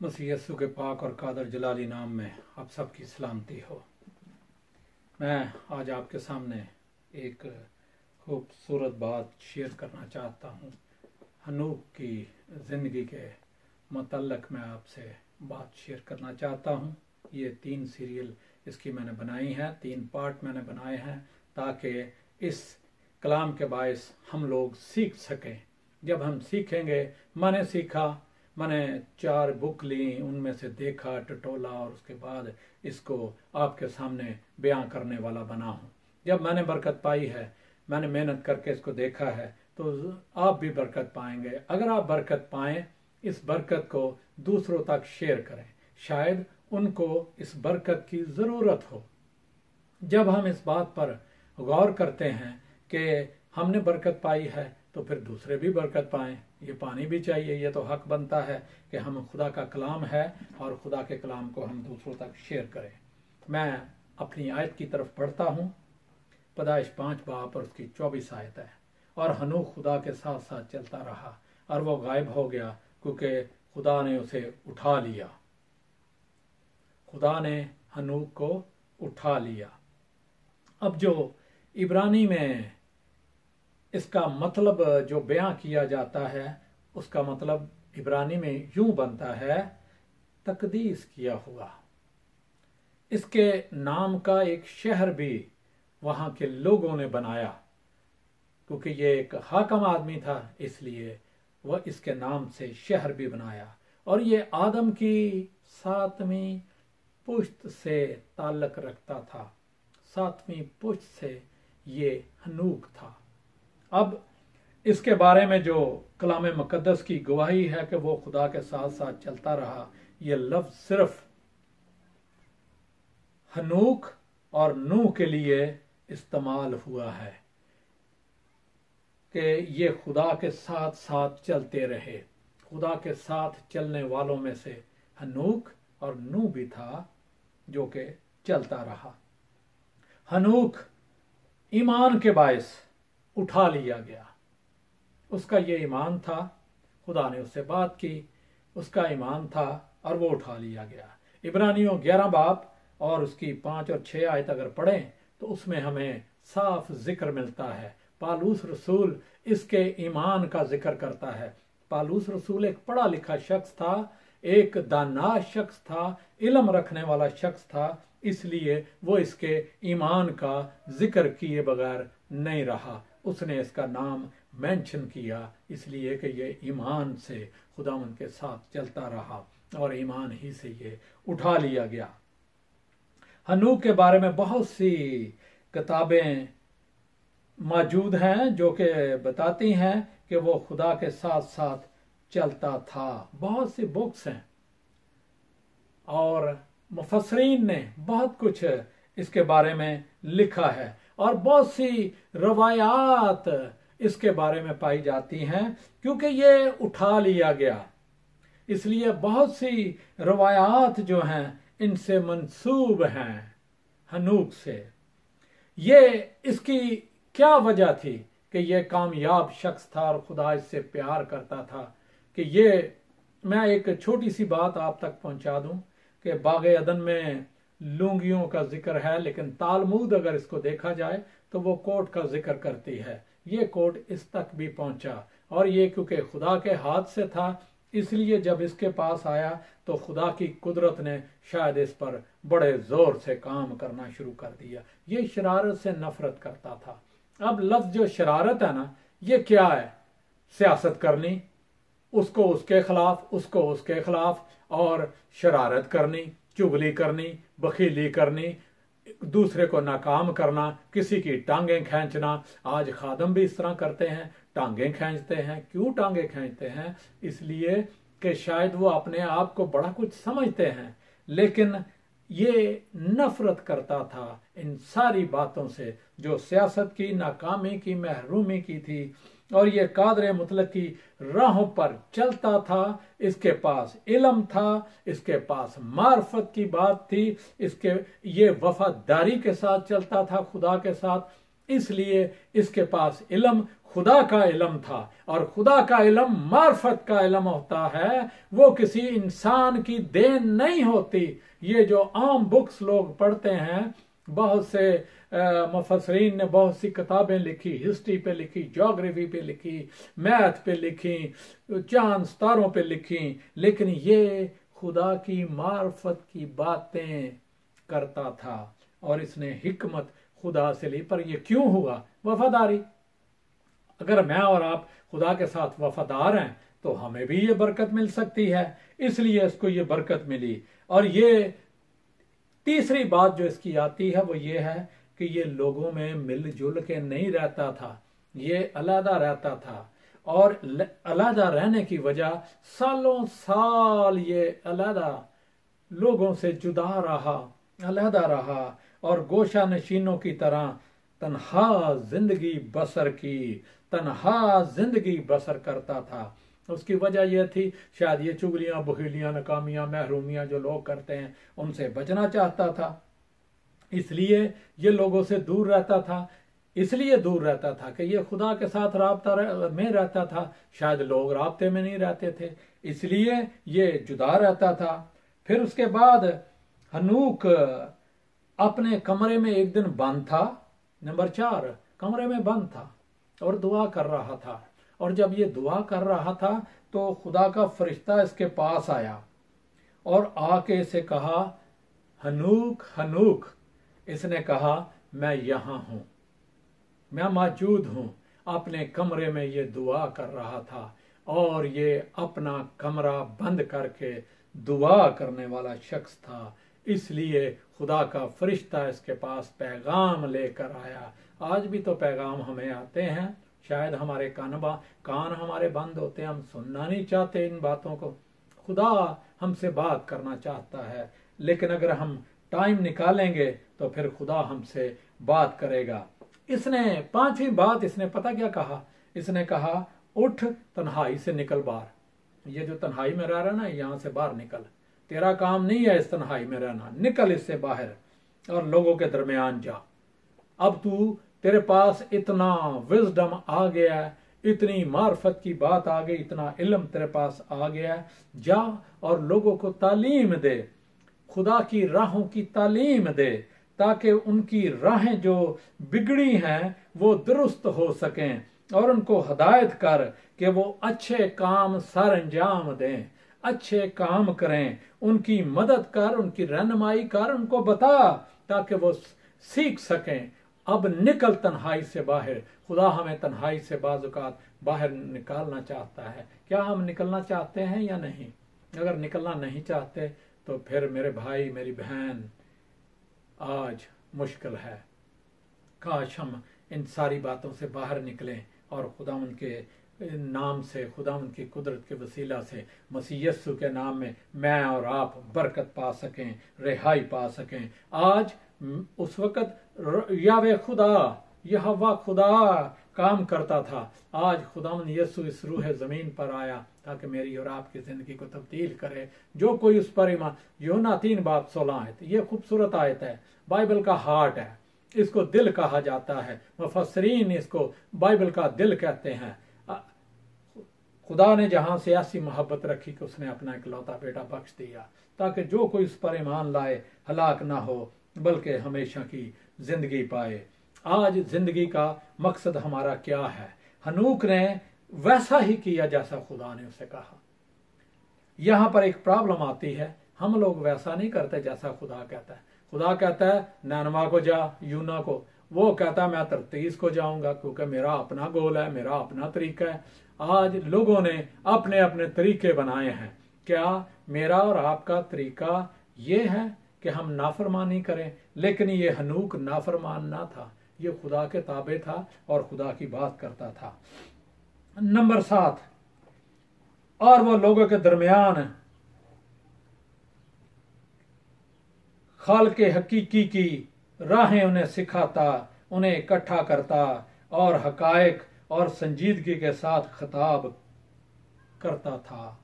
मसीह यीशु के पाक और कादर जलाली नाम में आप सबकी सलामती हो। मैं आज आपके सामने एक खूबसूरत बात शेयर करना चाहता हूँ। हनूक की ज़िंदगी के मतल्लक मैं आपसे बात शेयर करना चाहता हूँ। ये 3 सीरियल इसकी मैंने बनाई हैं, 3 पार्ट मैंने बनाए हैं ताकि इस कलाम के बायस हम लोग सीख सकें। जब हम सीखेंगे, मैंने सीखा, मैंने 4 बुक ली, उनमें से देखा, टटोला और उसके बाद इसको आपके सामने बयां करने वाला बना हूँ। जब मैंने बरकत पाई है, मैंने मेहनत करके इसको देखा है, तो आप भी बरकत पाएंगे। अगर आप बरकत पाएं, इस बरकत को दूसरों तक शेयर करें, शायद उनको इस बरकत की ज़रूरत हो। जब हम इस बात पर गौर करते हैं कि हमने बरकत पाई है, तो फिर दूसरे भी बरकत पाएं। ये पानी भी चाहिए, ये तो हक बनता है कि हम खुदा का कलाम है और खुदा के कलाम को हम दूसरों तक शेयर करें। मैं अपनी आयत की तरफ पढ़ता हूँ। पैदाइश 5 बाब और उसकी 24 आयत है। और हनूक खुदा के साथ साथ चलता रहा और वो गायब हो गया, क्योंकि खुदा ने उसे उठा लिया। खुदा ने हनूक को उठा लिया। अब जो इब्रानी में इसका मतलब जो बयां किया जाता है, उसका मतलब इब्रानी में यूं बनता है, तकदीस किया हुआ। इसके नाम का एक शहर भी वहां के लोगों ने बनाया, क्योंकि ये एक हाकम आदमी था, इसलिए वह इसके नाम से शहर भी बनाया। और ये आदम की 7वीं पुश्त से ताल्लुक रखता था। 7वीं पुश्त से ये हनूक था। अब इसके बारे में जो कलाम मुकद्दस की गवाही है कि वो खुदा के साथ साथ चलता रहा, ये लफ्ज सिर्फ हनूक और नूह के लिए इस्तेमाल हुआ है कि ये खुदा के साथ साथ चलते रहे। खुदा के साथ चलने वालों में से हनूक और नूह भी था, जो कि चलता रहा। हनूक ईमान के बायस उठा लिया गया। उसका ये ईमान था, खुदा ने उससे बात की, उसका ईमान था और वो उठा लिया गया। इब्रानियों 11 बाब और उसकी 5 और 6 आयत अगर पढ़ें, तो उसमें हमें साफ जिक्र मिलता है। पालूस रसूल इसके ईमान का जिक्र करता है। पालूस रसूल एक पढ़ा लिखा शख्स था, एक दाना शख्स था, इल्म रखने वाला शख्स था, इसलिए वो इसके ईमान का जिक्र किए बगैर नहीं रहा। उसने इसका नाम मेंशन किया, इसलिए कि ये ईमान से खुदावंद के साथ चलता रहा और ईमान ही से ये उठा लिया गया। हनूक के बारे में बहुत सी किताबें मौजूद हैं जो कि बताती हैं कि वो खुदा के साथ साथ चलता था। बहुत सी बुक्स हैं और मुफस्सरीन ने बहुत कुछ इसके बारे में लिखा है और बहुत सी रवायात इसके बारे में पाई जाती हैं। क्योंकि ये उठा लिया गया, इसलिए बहुत सी रवायात जो हैं इनसे मंसूब हैं हनूक से। ये इसकी क्या वजह थी कि ये कामयाब शख्स था और खुदा इससे प्यार करता था कि ये, मैं एक छोटी सी बात आप तक पहुंचा दूं कि बागे अदन में लुंगियों का जिक्र है, लेकिन तालमूद अगर इसको देखा जाए तो वो कोट का जिक्र करती है। ये कोट इस तक भी पहुंचा और ये क्योंकि खुदा के हाथ से था, इसलिए जब इसके पास आया तो खुदा की कुदरत ने शायद इस पर बड़े जोर से काम करना शुरू कर दिया। ये शरारत से नफरत करता था। अब लफ्ज जो शरारत है ना, ये क्या है? सियासत करनी, उसको उसके खिलाफ, उसको उसके खिलाफ, और शरारत करनी, चुगली करनी, बखीली करनी, दूसरे को नाकाम करना, किसी की टांगें खींचना। आज खादम भी इस तरह करते हैं, टांगें खींचते हैं। क्यों टांगें खींचते हैं? इसलिए कि शायद वो अपने आप को बड़ा कुछ समझते हैं, लेकिन ये नफरत करता था इन सारी बातों से जो सियासत की, नाकामी की, महरूमी की थी। और ये कादर मुतलक की राहों पर चलता था। इसके पास इल्म था, इसके पास मार्फत की बात थी, इसके ये वफादारी के साथ चलता था खुदा के साथ, इसलिए इसके पास इल्म खुदा का इल्म था, और खुदा का इल्म मार्फत का इल्म होता है, वो किसी इंसान की देन नहीं होती। ये जो आम बुक्स लोग पढ़ते हैं, बहुत से मुफस्सिरीन ने बहुत सी किताबें लिखी, हिस्ट्री पे लिखी, ज्योग्राफी पे लिखी, मैथ पे लिखी, चांद सितारों पे लिखी, लेकिन ये खुदा की मार्फत की बातें करता था और इसने हिकमत खुदा से ली। पर ये क्यों हुआ? वफादारी। अगर मैं और आप खुदा के साथ वफादार हैं तो हमें भी ये बरकत मिल सकती है, इसलिए इसको ये बरकत मिली। और ये तीसरी बात जो इसकी आती है वो ये है कि ये लोगों में मिलजुल के नहीं रहता था, ये अलहदा रहता था, और अलहदा रहने की वजह सालों साल ये अलहदा लोगों से जुदा रहा, अलहदा रहा, और गोशा नशीनों की तरह तन्हा जिंदगी बसर की, तन्हा जिंदगी बसर करता था। उसकी वजह यह थी, शायद ये चुगलियां, बखीलियां, नाकामियां, महरूमियां जो लोग करते हैं उनसे बचना चाहता था, इसलिए ये लोगों से दूर रहता था। इसलिए दूर रहता था कि ये खुदा के साथ राब्ता में रहता था, शायद लोग राब्ते में नहीं रहते थे, इसलिए ये जुदा रहता था। फिर उसके बाद हनूक अपने कमरे में एक दिन बंद था। नंबर 4, कमरे में बंद था और दुआ कर रहा था। और जब ये दुआ कर रहा था तो खुदा का फरिश्ता इसके पास आया और आके इसे कहा, हनूक हनूक। इसने कहा, मैं यहां हूं, मैं मौजूद हूं। अपने कमरे में ये दुआ कर रहा था और ये अपना कमरा बंद करके दुआ करने वाला शख्स था, इसलिए खुदा का फरिश्ता इसके पास पैगाम लेकर आया। आज भी तो पैगाम हमें आते हैं, शायद हमारे कान हमारे बंद होते हैं, हम सुनना नहीं चाहते इन बातों को। खुदा हमसे बात करना चाहता है, लेकिन अगर हम टाइम निकालेंगे तो फिर खुदा हमसे बात करेगा। इसने 5वीं बात इसने पता क्या कहा? इसने कहा, उठ तन्हाई से निकल बाहर। ये जो तन्हाई में रह रहा है ना, यहां से बाहर निकल, तेरा काम नहीं है इस तन्हाई में रहना, निकल इससे बाहर और लोगों के दरमियान जा। अब तेरे पास इतना विजडम आ गया है, इतनी मार्फत की बात आ गई, इतना इल्म तेरे पास आ गया है, जा और लोगों को तालीम दे, खुदा की राहों की तालीम दे, ताकि उनकी राहें जो बिगड़ी हैं वो दुरुस्त हो सकें, और उनको हदायत कर कि वो अच्छे काम सर अंजाम दें, अच्छे काम करें, उनकी मदद कर, उनकी रहनुमाई कर, उनको बता ताकि वो सीख सकें। अब निकल तन्हाई से बाहर। खुदा हमें तन्हाई से बाज़-औक़ात बाहर निकालना चाहता है। क्या हम निकलना चाहते हैं या नहीं? अगर निकलना नहीं चाहते तो फिर मेरे भाई मेरी बहन, आज मुश्किल है। काश हम इन सारी बातों से बाहर निकलें और खुदा उनके नाम से, खुदा उनकी कुदरत के वसीला से, मसीह यस्सु के नाम में मैं और आप बरकत पा सकें, रिहाई पा सकें। आज उस वक़्त यावे खुदा, यहोवा खुदा काम करता था, आज खुदावंद यीशु इस रूह ज़मीन पर आया ताकि मेरी और आपकी ज़िंदगी को तब्दील करे। जो कोई उस पर ईमान, यूहन्ना 3:16 आयत, ये खूबसूरत आयत है, बाइबल का हार्ट है, इसको दिल कहा जाता है, मुफस्सिरीन इसको बाइबल का दिल कहते हैं। खुदा ने जहां से ऐसी मोहब्बत रखी कि उसने अपना इकलौता बेटा बख्श दिया, ताकि जो कोई उस पर ईमान लाए हलाक ना हो बल्कि हमेशा की जिंदगी पाए। आज जिंदगी का मकसद हमारा क्या है? हनूक ने वैसा ही किया जैसा खुदा ने उसे कहा। यहां पर एक प्रॉब्लम आती है, हम लोग वैसा नहीं करते जैसा खुदा कहता है। खुदा कहता है नैनवा को जा, यूना को, वो कहता है मैं तरतीस को जाऊंगा क्योंकि मेरा अपना गोल है, मेरा अपना तरीका है। आज लोगों ने अपने अपने तरीके बनाए हैं। क्या मेरा और आपका तरीका ये है कि हम नाफरमानी करें? लेकिन ये हनूक नाफरमान ना था, ये खुदा के ताबे था और खुदा की बात करता था। नंबर 7, और वो लोगों के दरमियान खाल के हकीकी की राहें उन्हें सिखाता, उन्हें इकट्ठा करता और हकायक और संजीदगी के साथ खिताब करता था।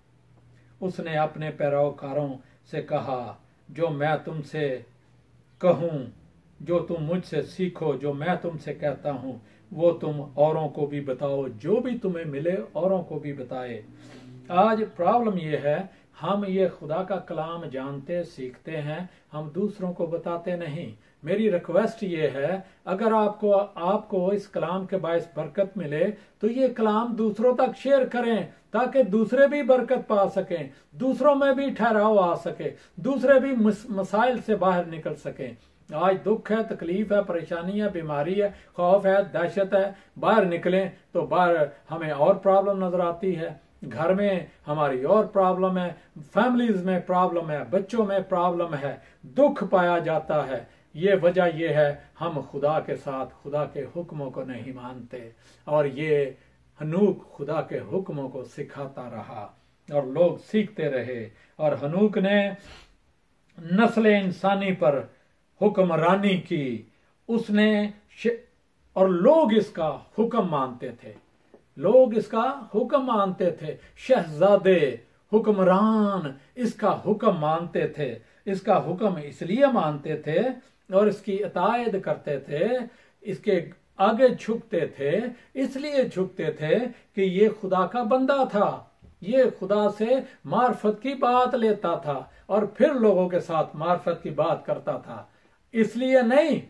उसने अपने पैरोकारों से कहा, जो मैं तुमसे कहूं जो तुम मुझसे सीखो, जो मैं तुमसे कहता हूँ वो तुम औरों को भी बताओ, जो भी तुम्हें मिले औरों को भी बताए। आज प्रॉब्लम ये है, हम ये खुदा का कलाम जानते सीखते हैं, हम दूसरों को बताते नहीं। मेरी रिक्वेस्ट ये है, अगर आपको इस कलाम के बायस बरकत मिले तो ये कलाम दूसरों तक शेयर करें, ताकि दूसरे भी बरकत पा सकें, दूसरों में भी ठहराव आ सके, दूसरे भी मसाइल से बाहर निकल सकें। आज दुख है, तकलीफ है, परेशानी है, बीमारी है, खौफ है, दहशत है, बाहर निकलें तो बाहर हमें और प्रॉब्लम नजर आती है, घर में हमारी और प्रॉब्लम है, फैमिलीज में प्रॉब्लम है, बच्चों में प्रॉब्लम है, दुख पाया जाता है। ये वजह ये है, हम खुदा के साथ खुदा के हुक्मों को नहीं मानते। और ये हनूक खुदा के हुक्मों को सिखाता रहा और लोग सीखते रहे, और हनूक ने नस्ल इंसानी पर हुक्मरानी की। उसने और लोग इसका हुक्म मानते थे, लोग इसका हुक्म मानते थे। शहजादे, हुक्मरान इसका हुक्म मानते थे। इसका हुक्म इसलिए मानते थे और इसकी इताअत करते थे, इसके आगे झुकते थे, इसलिए झुकते थे कि ये खुदा का बंदा था, ये खुदा से मार्फत की बात लेता था और फिर लोगों के साथ मार्फत की बात करता था। इसलिए नहीं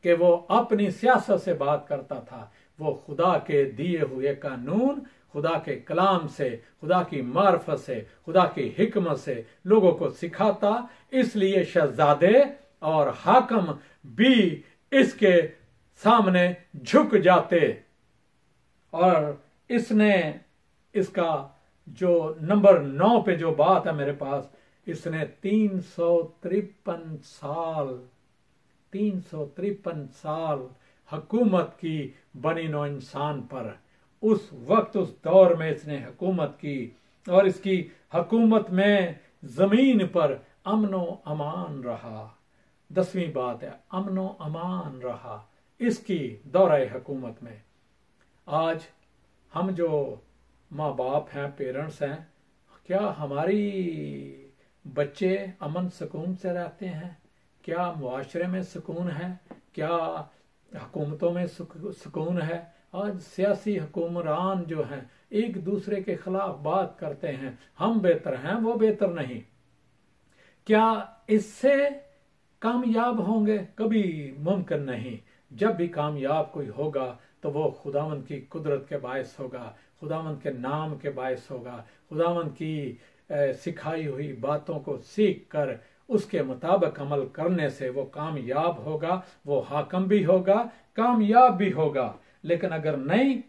कि वो अपनी सियासत से बात करता था, वो खुदा के दिए हुए कानून, खुदा के कलाम से, खुदा की मार्फत से, खुदा की हिकमत से लोगों को सिखाता। इसलिए शहजादे और हाकम भी इसके सामने झुक जाते। और इसने इसका जो नंबर 9 पे जो बात है मेरे पास, इसने 353 साल हुकूमत की बनी नौ इंसान पर। उस वक्त, उस दौर में इसने हुकूमत की, और इसकी हुकूमत में जमीन पर अमनो अमान रहा। 10वीं बात है, अमनो अमान रहा इसकी दौरे हुकूमत में। आज हम जो माँ बाप हैं, पेरेंट्स हैं, क्या हमारी बच्चे अमन सुकून से रहते हैं? क्या मुआशरे में सुकून है? क्या हुकूमतों में सुकून है? आज सियासी हुक्मरान जो हैं एक दूसरे के खिलाफ बात करते हैं, हम बेहतर हैं, वो बेहतर नहीं। क्या इससे कामयाब होंगे? कभी मुमकिन नहीं। जब भी कामयाब कोई होगा तो वो खुदावंद की कुदरत के बायस होगा, खुदावंद के नाम के बायस होगा, खुदावंद की सिखाई हुई बातों को सीख कर उसके मुताबिक अमल करने से वो कामयाब होगा, वो हाकम भी होगा, कामयाब भी होगा। लेकिन अगर नहीं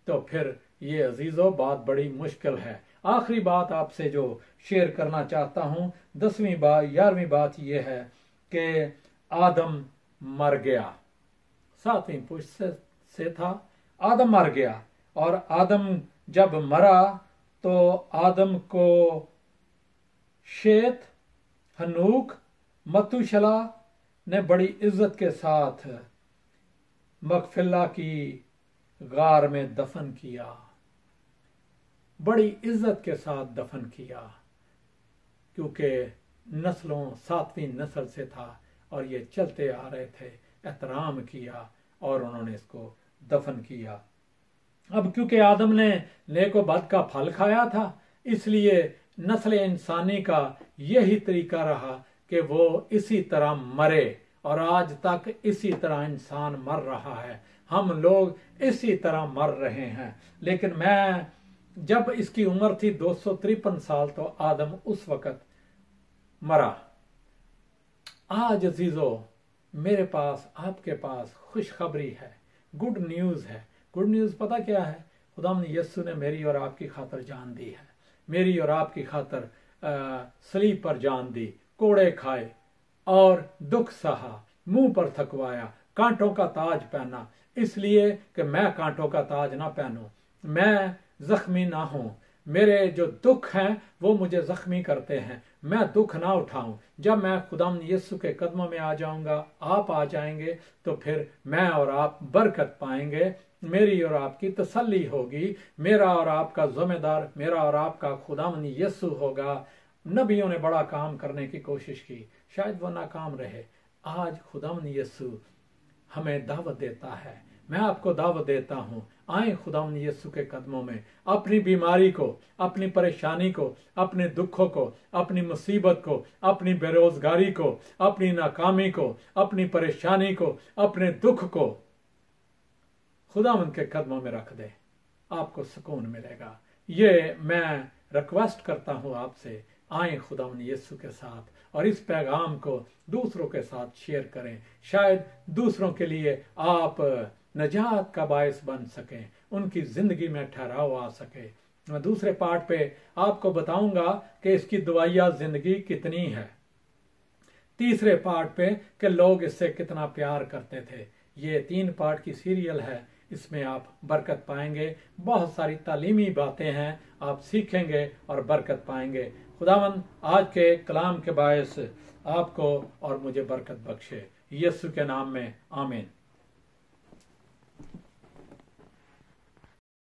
तो फिर ये अजीजों बात बड़ी मुश्किल है। आखिरी बात आपसे जो शेयर करना चाहता हूं, 11वीं बात ये है कि आदम मर गया। 7वीं पुष्ट से था, आदम मर गया। और आदम जब मरा तो आदम को शेत, हनूक, मतुशला ने बड़ी इज्जत के साथ मगफिल्ला की गार में दफन किया, बड़ी इज्जत के साथ दफन किया, क्योंकि नस्लों 7वीं नस्ल से था और ये चलते आ रहे थे। एहतराम किया और उन्होंने इसको दफन किया। अब क्योंकि आदम ने नेक व बद का फल खाया था, इसलिए नस्ल इंसानी का यही तरीका रहा कि वो इसी तरह मरे, और आज तक इसी तरह इंसान मर रहा है। हम लोग इसी तरह मर रहे हैं। लेकिन मैं जब इसकी उम्र थी 253 साल, तो आदम उस वक्त मरा। आज अजीजों मेरे पास, आपके पास खुशखबरी है, गुड न्यूज है। गुड न्यूज पता क्या है? खुदावंद यीशु ने मेरी और आपकी खातर जान दी है, मेरी और आपकी खातर सलीब पर जान दी, कोड़े खाए और दुख सहा, मुंह पर थकवाया, कांटों का ताज पहना, इसलिए कि मैं कांटों का ताज ना पहनूं, मैं जख्मी ना हूं। मेरे जो दुख हैं वो मुझे जख्मी करते हैं, मैं दुख ना उठाऊं। जब मैं खुदावंद यीशु के कदमों में आ जाऊंगा, आप आ जाएंगे, तो फिर मैं और आप बरकत पाएंगे, मेरी और आपकी तसल्ली होगी। मेरा और आपका जिम्मेदार, मेरा और आपका खुदावंद यीशु होगा। नबियों ने बड़ा काम करने की कोशिश की, शायद वो नाकाम रहे। आज खुदावन यीशु हमें दावत देता है, मैं आपको दावत देता हूं, आए खुदावन यीशु के कदमों में, अपनी बीमारी को, अपनी परेशानी को, अपने दुखों को, अपनी मुसीबत को, अपनी बेरोजगारी को, अपनी नाकामी को, अपनी परेशानी को, अपने दुख को खुदावन के कदमों में रख दे, आपको सुकून मिलेगा। ये मैं रिक्वेस्ट करता हूं आपसे, आए खुदावन यीशु के साथ और इस पैगाम को दूसरों के साथ शेयर करें। शायद दूसरों के लिए आप नजात का बायस बन सकें, उनकी जिंदगी में ठहराव आ सके। मैं दूसरे पार्ट पे आपको बताऊंगा कि इसकी दवाइया जिंदगी कितनी है। तीसरे पार्ट पे कि लोग इससे कितना प्यार करते थे। ये 3 पार्ट की सीरियल है, इसमें आप बरकत पाएंगे। बहुत सारी तालीमी बातें हैं, आप सीखेंगे और बरकत पाएंगे। खुदावन आज के कलाम के बायस आपको और मुझे बरकत बख्शे, यीशु के नाम में आमीन।